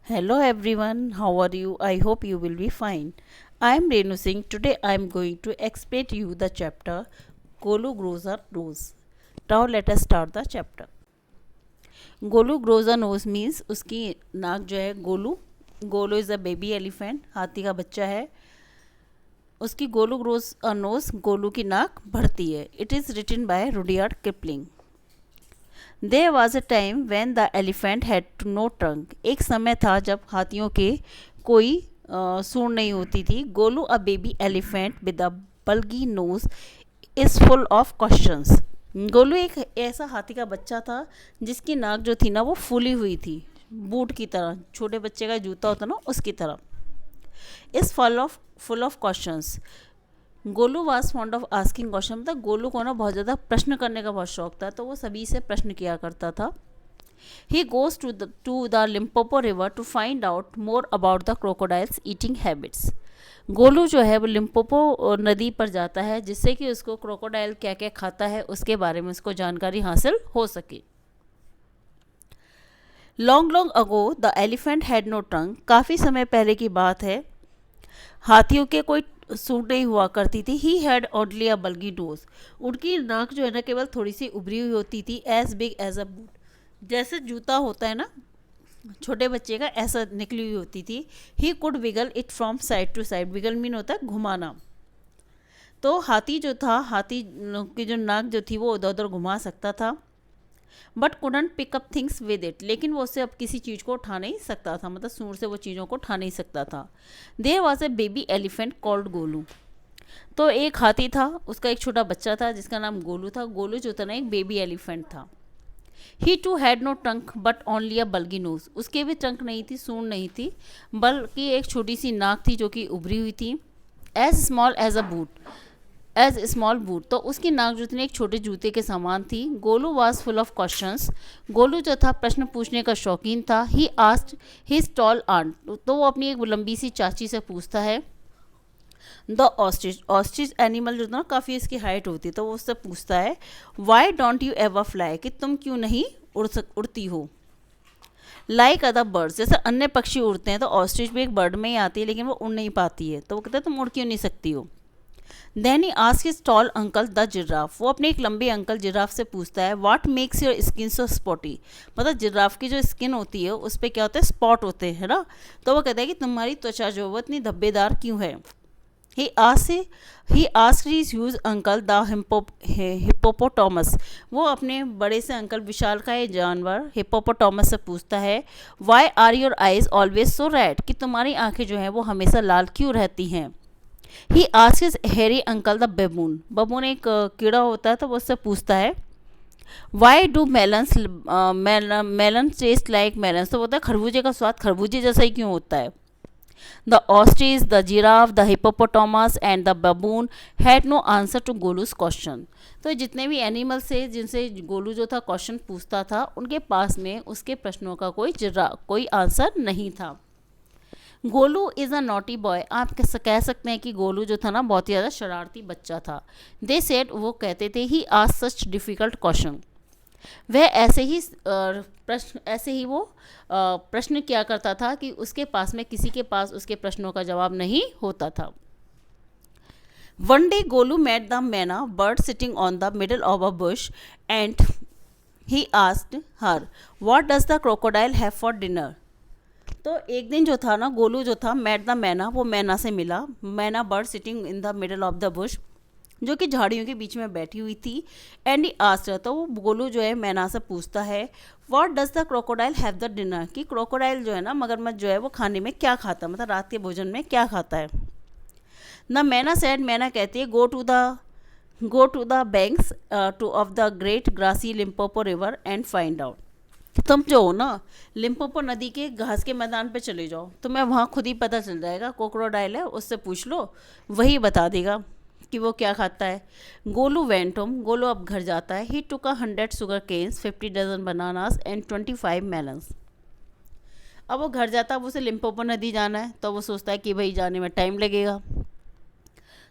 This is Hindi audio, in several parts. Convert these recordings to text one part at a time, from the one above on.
Hello everyone, how are you? I hope you will be fine. I am Renu Singh. Today I am going to explain to you the chapter Golu grows a nose. Now let us start the chapter. Golu grows a nose means उसकी नाक जो है Golu is a baby elephant, हाथी का बच्चा है। उसकी Golu grows a nose, Golu की नाक बढ़ती है। It is written by Rudyard Kipling. There was a time when the elephant had no trunk. एक समय था जब हाथियों के कोई सूंड नहीं होती थी। Golu a baby elephant with a bulgy nose is full of questions. Golu एक ऐसा हाथी का बच्चा था जिसकी नाक जो थी ना वो फूली हुई थी, बूट की तरह, छोटे बच्चे का जूता होता ना उसकी तरह। Is full of questions. Golu was fond of asking question. मतलब गोलू को ना बहुत ज़्यादा प्रश्न करने का बहुत शौक था, तो वो सभी से प्रश्न किया करता था। He goes to the Limpopo river to find out more about the crocodiles eating habits. Golu जो है वो लिम्पोपो नदी पर जाता है जिससे कि उसको क्रोकोडाइल क्या क्या खाता है उसके बारे में उसको जानकारी हासिल हो सके। Long long ago the elephant had no tongue. काफ़ी समय पहले की बात है, हाथियों के कोई सूट नहीं हुआ करती थी। He had only a bulgy nose. उनकी नाक जो है ना केवल थोड़ी सी उभरी हुई होती थी। As big as a boot, जैसे जूता होता है ना छोटे बच्चे का, ऐसा निकली हुई होती थी। He could wiggle it from side to side. Wiggle mean होता है घुमाना। तो हाथी जो था, हाथी की जो नाक जो थी वो उधर उधर घुमा सकता था। But couldn't pickup things with it. लेकिन वो उससे अब किसी चीज़ को उठा नहीं सकता था, मतलब सूंड से वो चीज़ों को उठा नहीं सकता था। There was a baby elephant called Golu. तो एक हाथी था, उसका एक छोटा बच्चा था जिसका नाम गोलू था। गोलू जो था ना एक बेबी एलिफेंट था। He too had no trunk but only a bulgy nose. उसके भी ट्रंक नहीं थी, सूंड नहीं थी, बल्कि एक छोटी सी नाक थी जो कि उभरी हुई थी। As small as a boot, as small boot. तो उसकी नाक जो थी एक छोटे जूते के समान थी। Golu was full of questions. Golu जो था प्रश्न पूछने का शौकीन था। He asked his tall aunt. तो वो अपनी एक लंबी सी चाची से पूछता है। द ऑस्ट्रिच, ऑस्ट्रिच एनिमल जो था ना काफ़ी इसकी हाइट होती है, तो वो उससे पूछता है why don't you ever fly, कि तुम क्यों नहीं उड़ती हो। लाइक अदर बर्ड्स, जैसे अन्य पक्षी उड़ते हैं, तो ऑस्ट्रिच भी एक बर्ड में ही आती है लेकिन वो उड़ नहीं पाती है, तो वो कहता है तुम उड़ क्यों नहीं सकती हो। Then he ask his tall uncle the giraffe. वो अपने एक लंबे अंकल जिराफ से पूछता है what makes your skin so spotty. मतलब जिराफ की जो स्किन होती है उस पर क्या होता है, स्पॉट होते हैं ना। तो वो कहता है कि तुम्हारी त्वचा जो वो इतनी धब्बेदार क्यों है। He asked his huge uncle the hippopotamus. वो अपने बड़े से अंकल विशालकाय जानवर हिप्पोपोटामस से पूछता है Why are your eyes always so red? कि तुम्हारी आंखें जो हैं वो हमेशा लाल क्यों रहती हैं। He asked his hairy uncle the baboon. बबून एक कीड़ा होता है, तो वो उससे पूछता है Why do melons taste like melons? तो बोलता है खरबूजे का स्वाद खरबूजे जैसा ही क्यों होता है। The ostrich, the giraffe, the hippopotamus and the baboon had no answer to गोलू's question. तो जितने भी एनिमल से जिनसे गोलू जो था क्वेश्चन पूछता था उनके पास में उसके प्रश्नों का कोई आंसर नहीं था। Golu is a naughty boy. आप कह सकते हैं कि गोलू जो था ना बहुत ही ज़्यादा शरारती बच्चा था। दे सेड, वो कहते थे, he asked such difficult question. वह ऐसे ही वो प्रश्न किया करता था कि उसके पास में किसी के पास उसके प्रश्नों का जवाब नहीं होता था। One day Golu met the myna bird sitting on the middle of a bush and he asked her what does the crocodile have for dinner. तो एक दिन जो था ना, गोलू जो था मेट द मैना, वो मैना से मिला। मैना bird sitting in the middle of the Bush, जो कि झाड़ियों के बीच में बैठी हुई थी। एंड ही आस्क्ड, तो वो गोलू जो है मैना से पूछता है what does the crocodile have the dinner, कि क्रोकोडाइल जो है ना मगरमच्छ जो है वो खाने में क्या खाता है, मतलब रात के भोजन में क्या खाता है। न मैना सेड, मैना कहती है go to the banks to of the great grassy Limpopo river and find out. तुम जो हो ना लिम्पोपो नदी के घास के मैदान पे चले जाओ, तुम्हें वहाँ खुद ही पता चल जाएगा। क्रोकोडाइल है, उससे पूछ लो, वही बता देगा कि वो क्या खाता है। गोलू वेंट होम, गोलू अब घर जाता है। He took 100 sugar canes, 50 dozen bananas and 25 melons. अब वो घर जाता है, अब उसे लिम्पोपो नदी जाना है, तो वो सोचता है कि भाई जाने में टाइम लगेगा,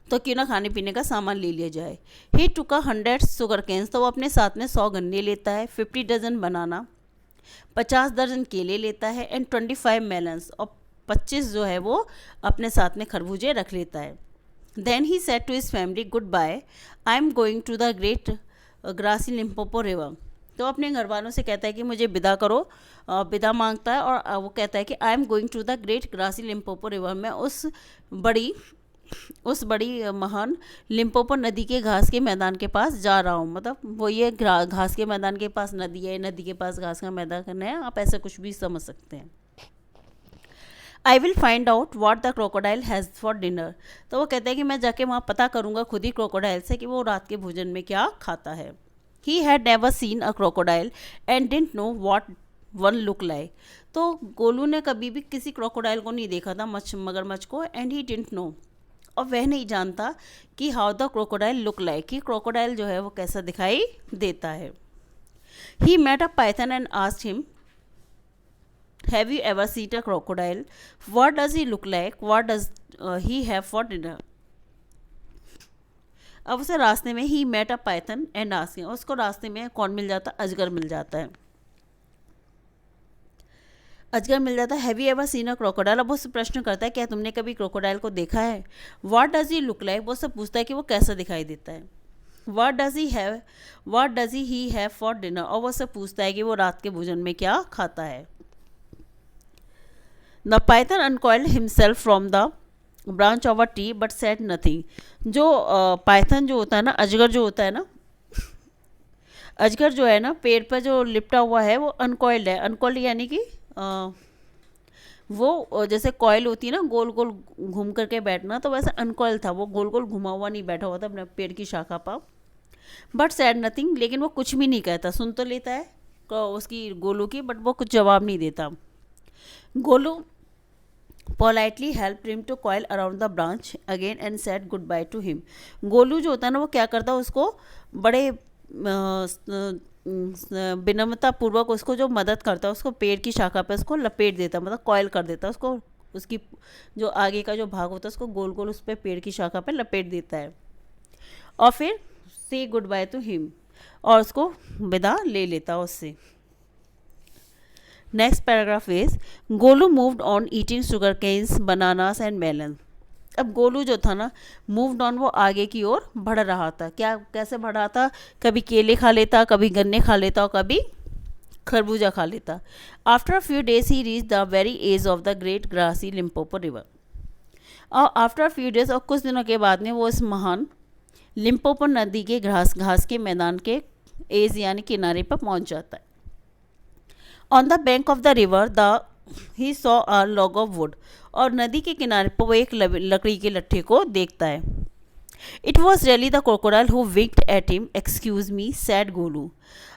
तो क्यों ना खाने पीने का सामान ले लिया जाए। ही टुक 100 सुगर केन्स, तो वो अपने साथ में 100 गन्ने लेता है, 50 डजन बनाना 50 दर्जन केले लेता है एंड 25 मेलन्स, और 25 जो है वो अपने साथ में खरबूजे रख लेता है। Then he said to his family goodbye, I am going to the great grassy Limpopo river. तो अपने घर वालों से कहता है कि मुझे विदा करो, विदा मांगता है, और वो कहता है कि I am going to the great grassy Limpopo river, मैं उस बड़ी महान लिम्पोपो नदी के घास के मैदान के पास जा रहा हूँ। मतलब वो ये घास के मैदान के पास नदी है, नदी के पास घास का मैदान है, आप ऐसा कुछ भी समझ सकते हैं। I will find out what the crocodile has for dinner. तो वो कहते हैं कि मैं जाके वहाँ पता करूँगा खुद ही क्रोकोडाइल से कि वो रात के भोजन में क्या खाता है। He had never seen a crocodile and didn't know what one look like. तो गोलू ने कभी भी किसी क्रोकोडाइल को नहीं देखा था, मगरमच्छ को, एंड ही डिडंट नो, और वह नहीं जानता कि how the crocodile look like, कि क्रोकोडाइल जो है वो कैसा दिखाई देता है। He met a python and asked him, have you ever seen a crocodile, what does he look like, what does he have for dinner. अब उसे रास्ते में ही met a python and asked him, उसको रास्ते में कौन मिल जाता, अजगर मिल जाता है। अजगर मिल जाता है, have you ever seen a crocodile. अब वो उससे प्रश्न करता है क्या तुमने कभी क्रोकोडाइल को देखा है। What does he look like, वो सब पूछता है कि वो कैसा दिखाई देता है। What does he have for dinner, और वो सब पूछता है कि वो रात के भोजन में क्या खाता है। The Python uncoiled himself from the branch of a tree but said nothing. जो पाइथन जो होता है ना, अजगर जो होता है ना, अजगर जो है ना पेड़ पर जो लिपटा हुआ है वो अनकॉइल्ड है। अनकॉइल्ड यानी कि वो जैसे कॉयल होती है ना, गोल गोल घूम करके बैठना, तो वैसे अनकॉइल था, वो गोल गोल घुमा हुआ नहीं बैठा हुआ था अपने पेड़ की शाखा पर। बट सैड नथिंग, लेकिन वो कुछ भी नहीं कहता, सुन तो लेता है उसकी गोलू की, बट वो कुछ जवाब नहीं देता। Golu politely help him to coil around the branch again and said goodbye to him. Golu जो होता है ना वो क्या करता है, उसको बड़े विनम्रता पूर्वक उसको जो मदद करता है, उसको पेड़ की शाखा पे उसको लपेट देता, मतलब कॉयल कर देता है उसको, उसकी जो आगे का जो भाग होता है उसको गोल गोल उस पर पेड़ की शाखा पे लपेट देता है, और फिर से गुड बाय टू हिम, और उसको विदा ले लेता उससे। Next paragraph is Golu moved on eating sugar canes bananas and melon. अब गोलू जो था ना मूव्ड ऑन, वो आगे की ओर बढ़ रहा था। क्या कैसे बढ़ रहा था, कभी केले खा लेता, कभी गन्ने खा लेता, और कभी खरबूजा खा लेता। After a few days he reach the very edge of the great grassy Limpopo river. और आफ्टर अ फ्यू डेज, और कुछ दिनों के बाद में वो इस महान लिम्पोपो नदी के घास के मैदान के एज यानी किनारे पर पहुंच जाता है। On the bank of the river he saw a log of would, और नदी के किनारे पर वो एक लकड़ी के लट्ठे को देखता है। It was really the crocodile who winked at him, excuse me said Golu.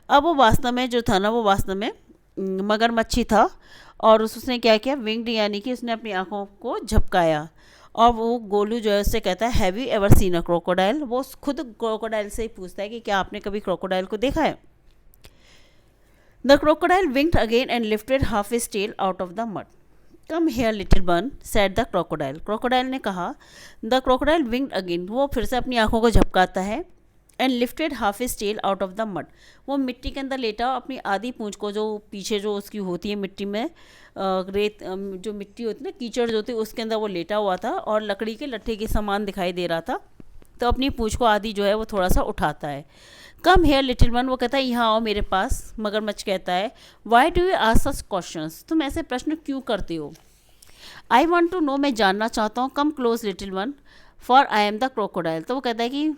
अब वो वास्तव में जो था ना, वो वास्तव में मगरमच्छी था, और उसने क्या किया, विंक्ड यानी कि उसने अपनी आंखों को झपकाया, और वो गोलू जो है उससे कहता है have you ever seen a crocodile. वो खुद क्रोकोडाइल से ही पूछता है कि क्या आपने कभी क्रोकोडाइल को देखा है। The crocodile winked again and lifted half his tail out of the mud. Come here, little one, said the crocodile. Crocodile ने कहा, The crocodile winked again. वो फिर से अपनी आंखों को झपकाता है, and lifted half his tail out of the mud. वो मिट्टी के अंदर लेटा अपनी आधी पूंछ को, जो पीछे जो उसकी होती है मिट्टी में, रेत जो मिट्टी होती है ना, कीचड़ जो होती है, उसके अंदर वो लेटा हुआ था, और लकड़ी के लट्ठे के समान दिखाई दे रहा था। तो अपनी पूंछ को आधी जो है वो थोड़ा सा उठाता है। कम हेयर लिटिल वन, वो कहता है यहाँ आओ मेरे पास। मगरमच्छ कहता है why do you ask such questions, तुम ऐसे प्रश्न क्यों करते हो। आई वॉन्ट टू नो, मैं जानना चाहता हूँ। Come close little one, for I am the crocodile. तो वो कहता है कि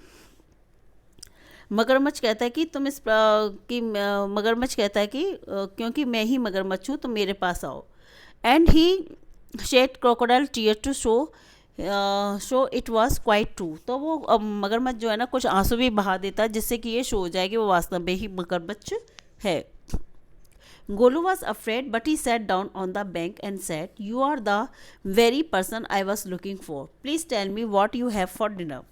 मगरमच्छ कहता है कि तुम इस कि मगरमच्छ कहता है कि क्योंकि मैं ही मगरमच्छ हूँ, तुम मेरे पास आओ। And he shed crocodile tear to show it was quite true. तो वो मगरमच्छ जो है ना कुछ आंसू भी बहा देता है, जिससे कि ये शो हो जाए कि वो वास्तव में ही मगरमच्छ है। Golu was afraid but he sat down on the bank and said you are the very person I was looking for, please tell me what you have for dinner.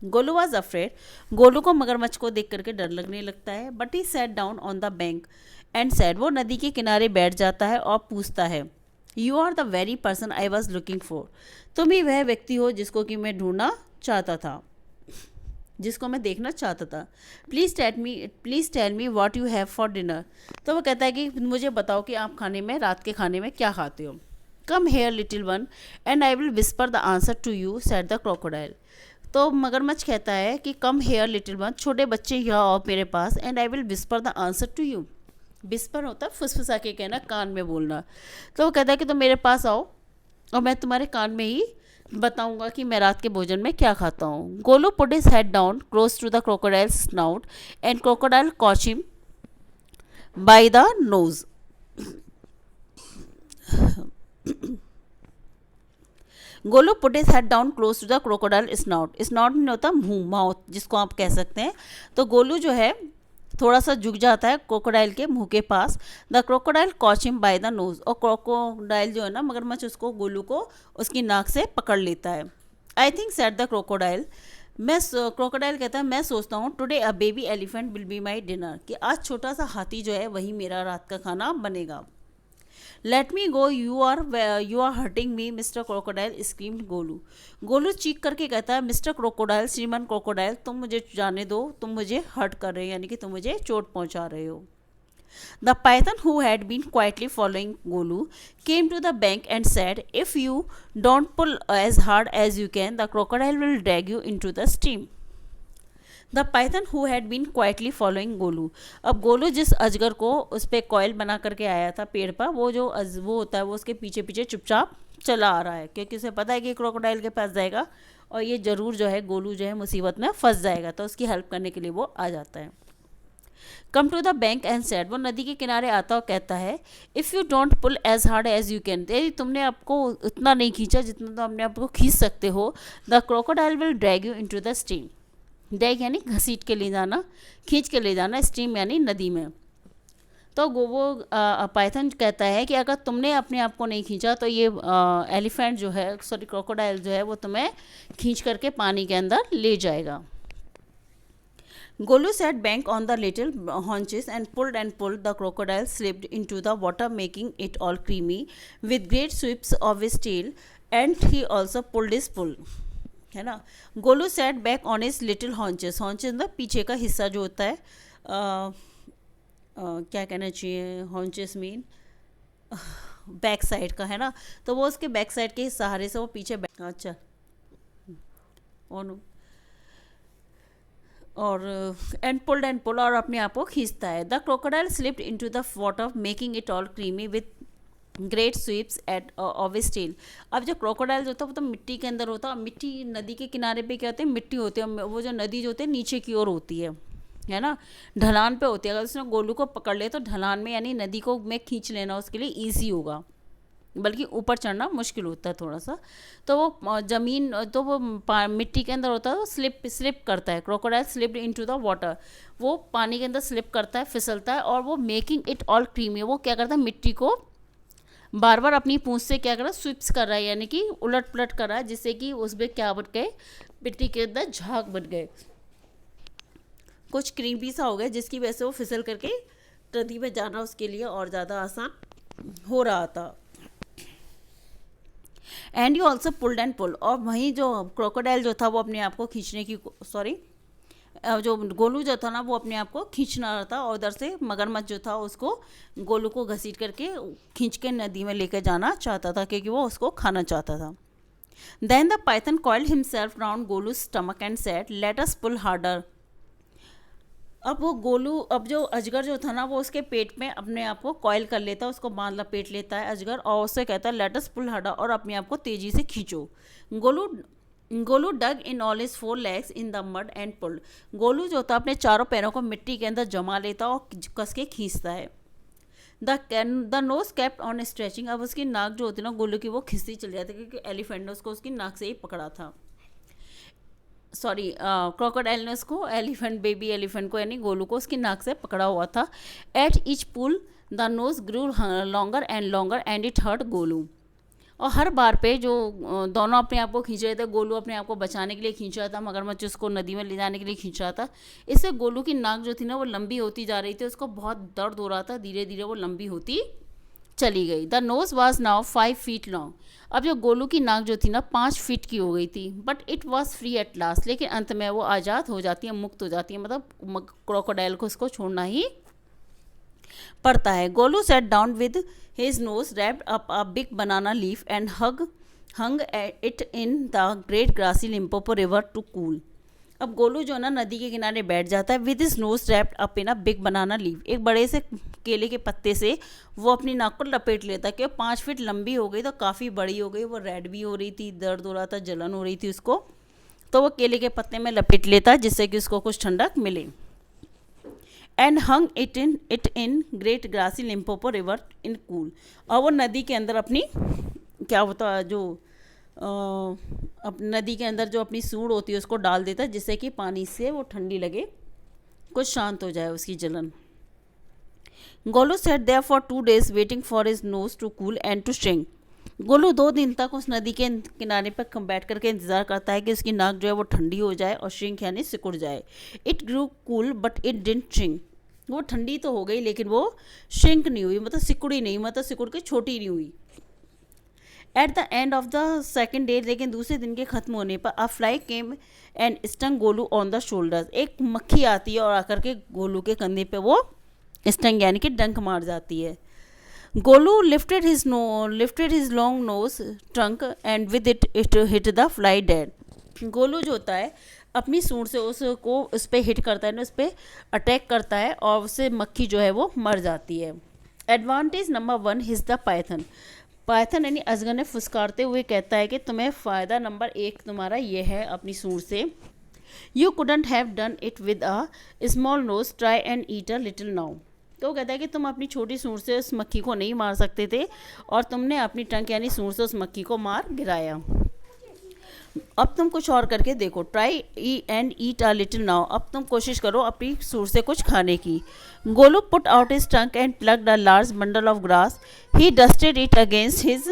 Golu was afraid, Golu को मगरमच्छ को देख करके डर लगने लगता है। But he sat down on the bank and said, वो नदी के किनारे बैठ जाता है और पूछता है you are the very person I was looking for, तुम ही वह व्यक्ति हो जिसको कि मैं ढूंढना चाहता था। जिसको मैं देखना चाहता था। Please tell me what you have for dinner. तो वो कहता है कि मुझे बताओ कि आप खाने में, रात के खाने में क्या खाते हो। Come here little one and I will whisper the answer to you, said the crocodile. तो मगरमच्छ कहता है कि कम हेयर लिटिल वन, छोटे बच्चे यहाँ आओ मेरे पास, and I will whisper the answer to you. Whisper होता है फुसफुसा के कहना, कान में बोलना। तो वो कहता है कि तुम मेरे पास आओ और मैं तुम्हारे कान में ही बताऊंगा कि मैं रात के भोजन में क्या खाता हूँ। Golu put his head down close to the crocodile snout and crocodile caught him by the nose. Golu put his head down close to the crocodile snout. Snout में होता मुंह, माउथ जिसको आप कह सकते हैं। तो गोलू जो है थोड़ा सा झुक जाता है क्रोकोडाइल के मुंह के पास। The crocodile caught him by the nose. और क्रोकोडाइल जो है ना, मगरमच्छ, उसको गोलू को उसकी नाक से पकड़ लेता है। I think said the crocodile. Crocodile कहता है मैं सोचता हूँ today a baby elephant will be my dinner, कि आज छोटा सा हाथी जो है वही मेरा रात का खाना बनेगा। Let me go, you are hurting me Mister Crocodile, screamed Golu. Golu चीख करके कहता है मिस्टर क्रोकोडाइल, श्रीमान क्रोकोडाइल, तुम मुझे जाने दो, तुम मुझे हर्ट कर रहे हो, यानी कि तुम मुझे चोट पहुंचा रहे हो। The python who had been quietly following Golu came to the bank and said, if you don't pull as hard as you can the crocodile will drag you into the stream. The python who had been quietly following Golu. अब गोलू जिस अजगर को उस पर कॉयल बना करके आया था पेड़ पर, वो होता है, वो उसके पीछे पीछे चुपचाप चला आ रहा है, क्योंकि उसे पता है कि क्रोकोडाइल के पास जाएगा और ये ज़रूर जो है गोलू जो है मुसीबत में फंस जाएगा, तो उसकी हेल्प करने के लिए वो आ जाता है। Come to the bank and said, वो नदी के किनारे आता और कहता है, if you don't pull as hard as you can, यदि तुमने आपको उतना नहीं खींचा जितना तुम अपने आप को खींच सकते हो, the crocodile will drag you into the stream. Drag यानी घसीट के ले जाना, खींच के ले जाना, स्ट्रीम यानी नदी में। तो वो पाइथन कहता है कि अगर तुमने अपने आप को नहीं खींचा तो ये एलिफेंट जो है, सॉरी क्रोकोडाइल जो है, वो तुम्हें खींच करके पानी के अंदर ले जाएगा। Golu sat back on the little haunches and pulled. The crocodile slipped into the water, making it all creamy with great sweeps of his tail, and he also pulled his pull. है ना। Golu sat back on his little haunches. Haunches मतलब पीछे का हिस्सा जो होता है, क्या कहना चाहिए, हॉन्चेस मीन बैक साइड का, है ना। तो वो उसके बैक साइड के सहारे से वो पीछे अच्छा और एंड पुल और अपने आप को खींचता है। The crocodile slipped into the water making it all creamy with great sweeps at of his tail. अब जो क्रोकोडाइल जो होता है वो तो मिट्टी के अंदर होता है, मिट्टी नदी के किनारे पे क्या होते हैं, मिट्टी होती है, वो जो नदी जो होती है नीचे की ओर होती है ना, ढलान पे होती है। अगर उसने गोलू को पकड़ ले तो ढलान में यानी नदी को में खींच लेना उसके लिए ईजी होगा, बल्कि ऊपर चढ़ना मुश्किल होता है थोड़ा सा। तो वो ज़मीन, तो वो मिट्टी के अंदर होता है, तो स्लिप करता है। Crocodile slipped into the water, वो पानी के अंदर स्लिप करता है, फिसलता है, और वो मेकिंग इट ऑल क्रीमी, वो क्या करता है, मिट्टी को बार बार अपनी पूंछ से क्या कर रहा है, स्विप्स कर रहा है, यानी कि उलट पलट कर रहा है, जिससे कि उसमें क्या बन गए, मिट्टी के अंदर झाग बन गए, कुछ क्रीमी सा हो गया, जिसकी वजह से वो फिसल करके नदी में जाना उसके लिए और ज़्यादा आसान हो रहा था। And you also pulled and pull, और वहीं जो क्रोकोडाइल जो था वो अपने आप को खींचने की, जो गोलू जो था ना वो अपने आप को खींचना रहा था, और उधर से मगरमच्छ जो था उसको गोलू को घसीट करके खींच के नदी में लेकर जाना चाहता था, क्योंकि वो उसको खाना चाहता था। Then the python coiled himself round Golu's stomach and said, let us pull harder. अब जो अजगर जो था ना वो उसके पेट में अपने आप को कॉयल कर लेता है, उसको बांध लपेट लेता है अजगर, और उससे कहता है लेट अस पुल हार्डर, और अपने आप को तेजी से खींचो। Golu dug in all his 4 legs in the mud and pulled. Golu जो था अपने चारों पैरों को मिट्टी के अंदर जमा लेता और कस के खींचता है। The nose kept on stretching, अब उसकी नाक जो होती है ना गोलू की, वो खिंचती चली जाती है, क्योंकि एलिफेंट ने उसको उसकी नाक से ही पकड़ा था। क्रोकोडाइल ने उसको बेबी एलिफेंट को यानी गोलू को उसकी नाक से पकड़ा हुआ था। At each pull the nose grew longer and it hurt Golu, और हर बार पे जो दोनों अपने आप को खींच रहे थे, गोलू अपने आप को बचाने के लिए खींच रहा था, मगरमच्छ उसको नदी में ले जाने के लिए खींच रहा था। इससे गोलू की नाक जो थी ना वो लंबी होती जा रही थी, उसको बहुत दर्द हो रहा था, धीरे धीरे वो लंबी होती चली गई। The nose was now 5 feet long. अब जो गोलू की नाक जो थी ना 5 फीट की हो गई थी, but it was free at last, लेकिन अंत में वो आज़ाद हो जाती है, मुक्त हो जाती है, मतलब क्रोकोडाइल को उसको छोड़ना ही पड़ता है। Golu sat down with his nose wrapped up a big banana leaf and hung it in the great grassy Limpopo river to cool. अब गोलू जो ना नदी के किनारे बैठ जाता है with his nose wrapped up in a big banana leaf. एक बड़े से केले के पत्ते से वो अपनी नाक को लपेट लेता है, कि 5 फीट लंबी हो गई तो काफ़ी बड़ी हो गई, वो रेड भी हो रही थी, दर्द हो रहा था, जलन हो रही थी उसको, तो वो केले के पत्ते में लपेट लेता है जिससे कि उसको कुछ ठंडक मिले। And hung it in great grassy Limpopo river in cool. और वो नदी के अंदर अपनी क्या होता है जो नदी के अंदर जो अपनी सूंड होती है उसको डाल देता है, जिससे कि पानी से वो ठंडी लगे, कुछ शांत हो जाए उसकी जलन। Golu sat there for 2 days waiting for his nose to cool and to shrink. Golu 2 दिन तक उस नदी के किनारे पर बैठ करके इंतजार करता है कि उसकी नाक जो है वो ठंडी हो जाए और श्रिंक यानी सिकुड़ जाए। It grew cool but it didn't shrink. वो ठंडी तो हो गई लेकिन वो श्रिंक नहीं हुई, मतलब सिकुड़ी नहीं, मतलब सिकुड़ के छोटी नहीं हुई। At the end of the second day, लेकिन दूसरे दिन के खत्म होने पर अ fly came and stung Golu on the shoulders. एक मक्खी आती है और आकर के गोलू के कंधे पे वो स्टंग यानी कि डंक मार जाती है। Golu lifted his long nose trunk and with it hit the fly dead. Golu जो होता है अपनी सूंड से उसको उस पर हिट करता है ना, उस पर अटैक करता है और उससे मक्खी जो है वो मर जाती है। Advantage number 1 his the python. Python यानी अजगर ने फुसकारते हुए कहता है कि तुम्हें फ़ायदा नंबर 1 तुम्हारा ये है अपनी सूंड से, you couldn't have done it with a small nose, try and eat a little now. तो वो कहता है कि तुम अपनी छोटी सूंड से उस मक्खी को नहीं मार सकते थे और तुमने अपनी टंक यानी सूंड से उस मक्खी को मार गिराया। अब तुम कुछ और करके देखो, try and eat a little now. अब तुम कोशिश करो अपनी सूंड से कुछ खाने की। Golu put out his trunk and plucked a large bundle of grass. He dusted it against his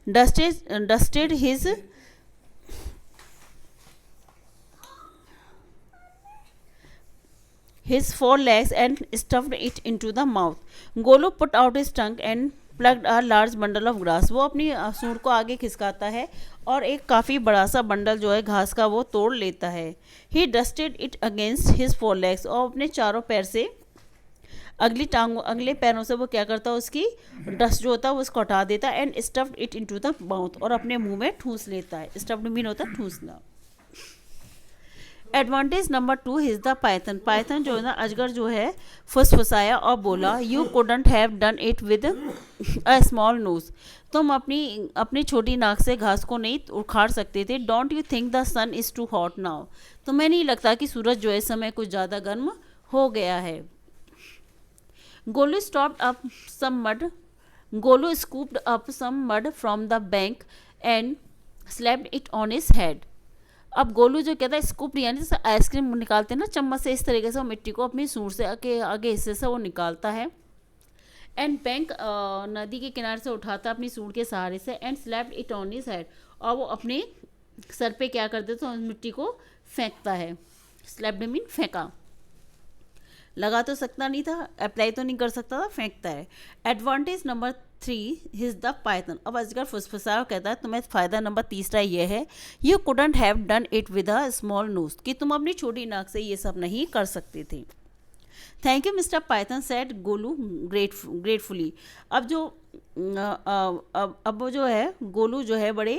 dusted his 4 legs and stuffed it into the mouth. Golu put out his tongue and plucked a large bundle of grass. वो अपनी सूंड को आगे खिसकाता है और एक काफ़ी बड़ा सा बंडल जो है घास का वो तोड़ लेता है। He dusted it against his 4 legs. और अपने चारों पैर से अगले पैरों से वो क्या करता है, उसकी डस्ट जो होता है वो उसको हटा देता है। And stuffed it into the mouth. और अपने मुंह में ठूस लेता है। स्टफ्ड मीन होता है ठूसना। Advantage number 2 is the python. Python जो है ना अजगर जो है फुसफुसाया और बोला, you couldn't have done it with a small nose. तुम अपनी छोटी नाक से घास को नहीं उखाड़ सकते थे। Don't you think the sun is too hot now. तुम्हें नहीं लगता कि सूरज जो है इस समय कुछ ज़्यादा गर्म हो गया है। Golu stopped up some mud. Golu scooped up some mud from the bank and slapped it on his head. अब गोलू जो कहता है स्कूप यानी जैसे आइसक्रीम निकालते हैं ना चम्मच से, इस तरीके से वो मिट्टी को अपनी सूंड से आगे हिस्से से वो निकालता है। एंड बैंक नदी के किनारे से उठाता है अपनी सूंड के सहारे से। And slapped it on his head. और वो अपने सर पे क्या कर देता है, मिट्टी को फेंकता है। स्लैप्ड मीन फेंका, लगा तो सकता नहीं था, अप्लाई तो नहीं कर सकता था, फेंकता है। Advantage number 3 is the Python. अब अजगर फुसफुसा कहता है तुम्हें फ़ायदा नंबर तीसरा ये है, you couldn't have done it with a small nose, कि तुम अपनी छोटी नाक से ये सब नहीं कर सकते थे। Thank you mister Python said Golu gratefully. अब जो अब वो जो है गोलू जो है बड़े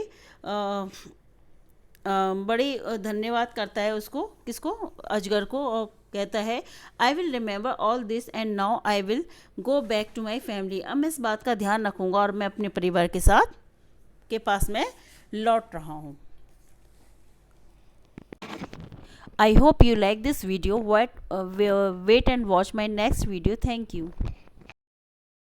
धन्यवाद करता है उसको, किसको, अजगर को, और कहता है I will remember all this and now I will go back to my family. अब मैं इस बात का ध्यान रखूँगा और मैं अपने परिवार के साथ के पास में लौट रहा हूँ। I hope you like this video. Wait and watch my next video. Thank you.